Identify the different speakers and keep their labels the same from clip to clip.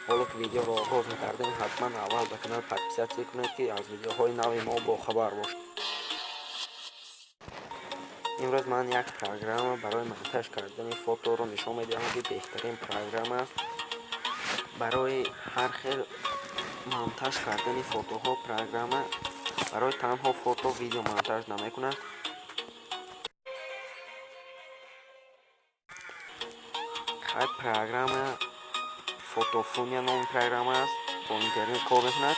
Speaker 1: حالا که ویدیو رو آغاز می‌کردیم حتما اول به کانال подписатся کنید که از ویدیوهای نو ما با خبر باشید. امروز من یک پروگرام برای монтаж کردن فото رو نشان میدهم که بهترین پروگرام است. برای هر خیل монтаж کردن فوتوها پروگرام برای تنها فوتو ویدیو монтаж نمی‌کند. خیلی پروگرام فوتوفونیا نام پروگرام است. با اینترنت کار می‌کند.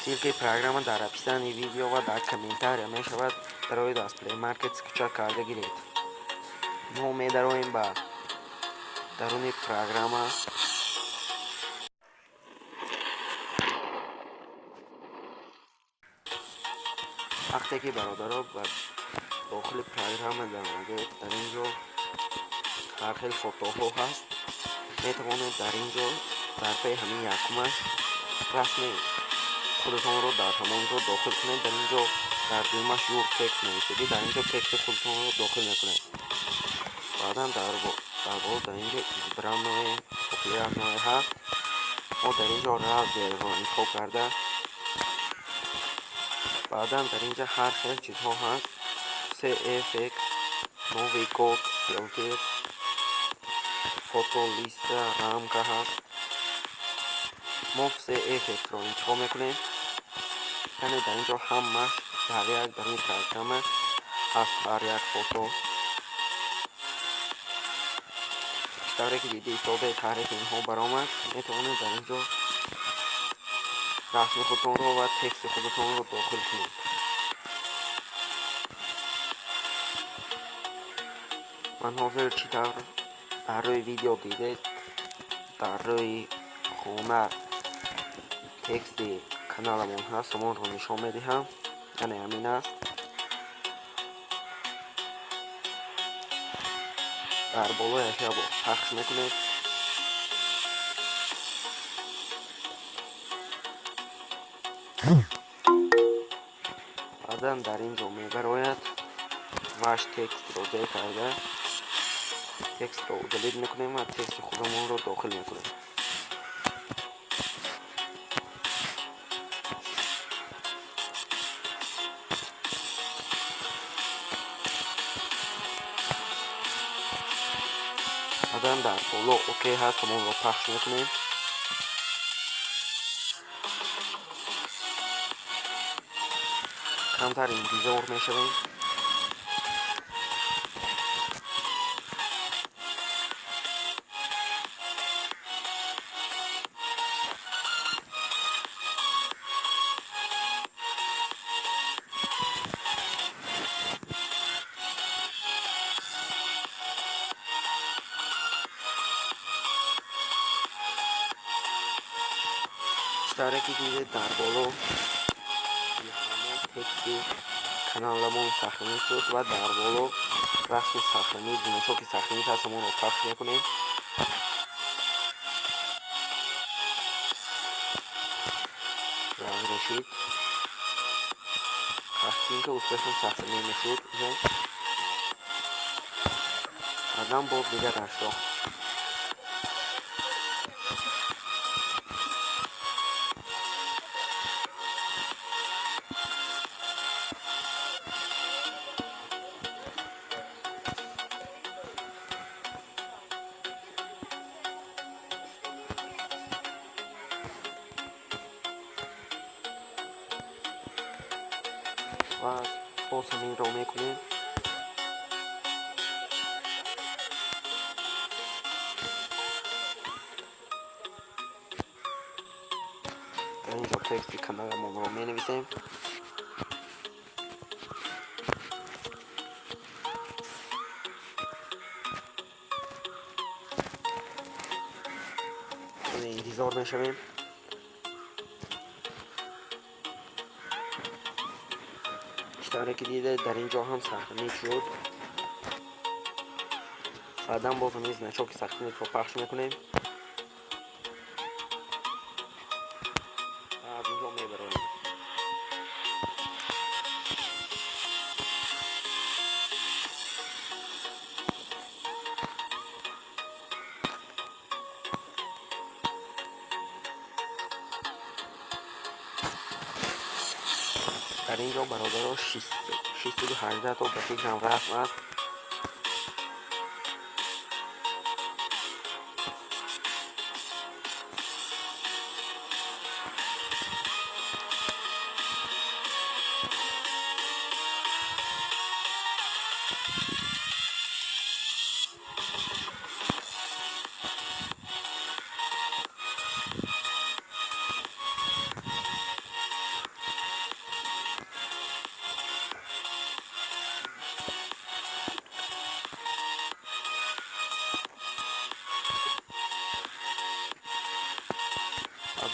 Speaker 1: ссылкаи программа дар описании видео ва дар комментария мешавад. барои аз плей маркет скачок карда гиред. мо медароем ба даруни программа. вақте ки бародаро ба дохили программа дамоед, дар инҷо ҳар хел фотоҳо ҳаст. метавонед дар инҷо дар паи ҳамин якумаш расми خودتونро дар ҳамонҷо дохил кунед. дар инҷо дар дуюмаш юр текст нависиди, дар инҷо тексти худтонро дохил мекунед. баъдан дар боло дар инҷо избранное популярное ҳаст. мо дар инҷо разерро интихоб карда баъдан дар инҷо ҳар хел чизҳо ҳаст. се эффект, новый код, филтр, фото листа, рамка ҳаст. мо се эффектро интихоб мекунем. яъне дар инҷо ҳамаш дар як дар ин программа ҳаст ҳар як фото. тавре ки диди истодаи таърифи инҳо баромад, метавонед дар инҷо расми худтонро ва тексти худтонро дохил кунед. ман ҳозир чӣ тавр дар рӯи видео дидед, дар рӯи хона тексти каналамон ҳаст, ҳамонро нишон медиҳам. яъне ҳамин аст. дар болояш ябо пахш мекунед. баъдан дар инҷо мебарояд ваш текстро зер карда текстро удалид мекунем ва тексти худамонро дохил мекунем. баъдан дар боло окей ҳаст, ҳамонро пахш мекунем. камтар интизор мешавем. тавре ки дидед дар боло тексти каналамон сахранӣ шуд ва дар боло расми сахранӣ зиночоки сахранӣ ҳаст, ҳамонро пахш мекунем. разрешит картинка успешно сохранение мешуд. баъдан боз дигарашро ва боз ҳаминро мекунем. дар инҷо тексти каналамонро менависем. интизор мешавем. тавре ки дидед дар инҷо ҳам сахранӣ шуд. баъдан боз ҳамин значоки сахраниро пахш мекунем. аз инҷо мебароем. дар ин ҷо бародаро 618 то ба фикрам расм аст.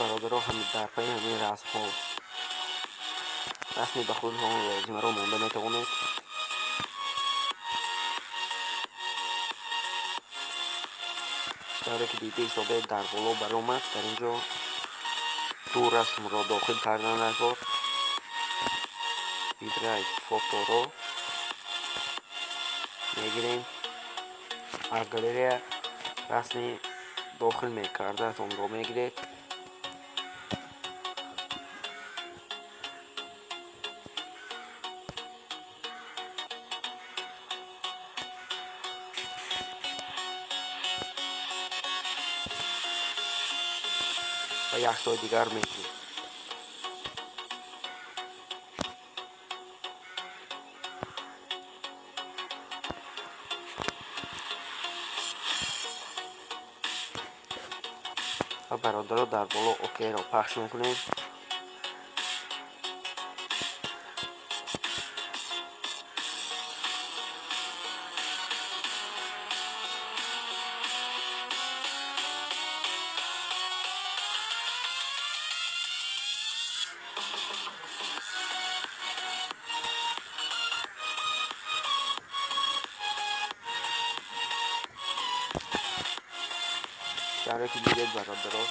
Speaker 1: бародаро ҳамин дар пайи ҳамин расмҳо расми ба худтон лозимаро монда метавонед. тавре ки дида ҳисобед дар боло баромад. дар ин ҷо ду расмро дохил кардан агор вибрайт фоторо мегирем. аз галерея расми дохил мекардаатонро мегиред. و یخ‌های دیگر میگیریم. و برادرها در بالا اوکی را پخش میکنیم. در که دیدید برادرها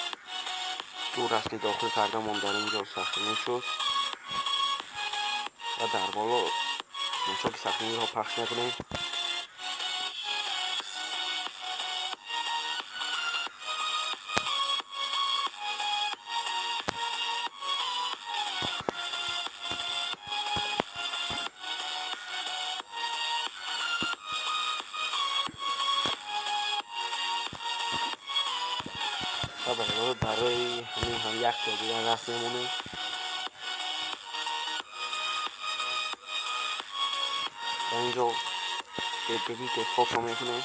Speaker 1: دو رسمی داخل کردم در اینجا سخنی شد و در بالا چوک سخنی را پخش میکنیم. برای همین هم یک تا دیگر رسم میمونه. در اینجا ادیت فوتو میکنه.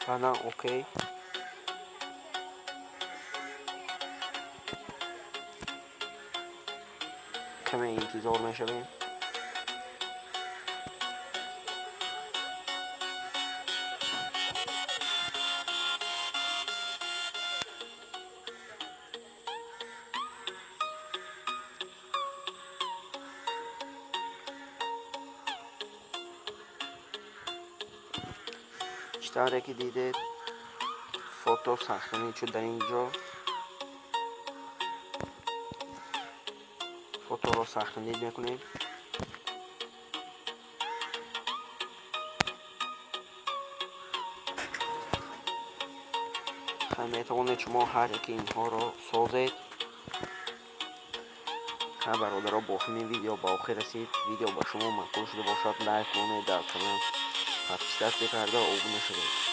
Speaker 1: بعدا اوکی. کمی انتظار میشویم. چطوری که دیدید فوتو ساختنی شد. در اینجا فوتو رو ساختنی میکنیم. میتوانید شما هر یکی اینها رو سازید. برادرها با همین ویدیو با آخر رسید. ویدیو با شما معقول شده باشد لایک کنید، در کانال подписаться کرده و abone شوید.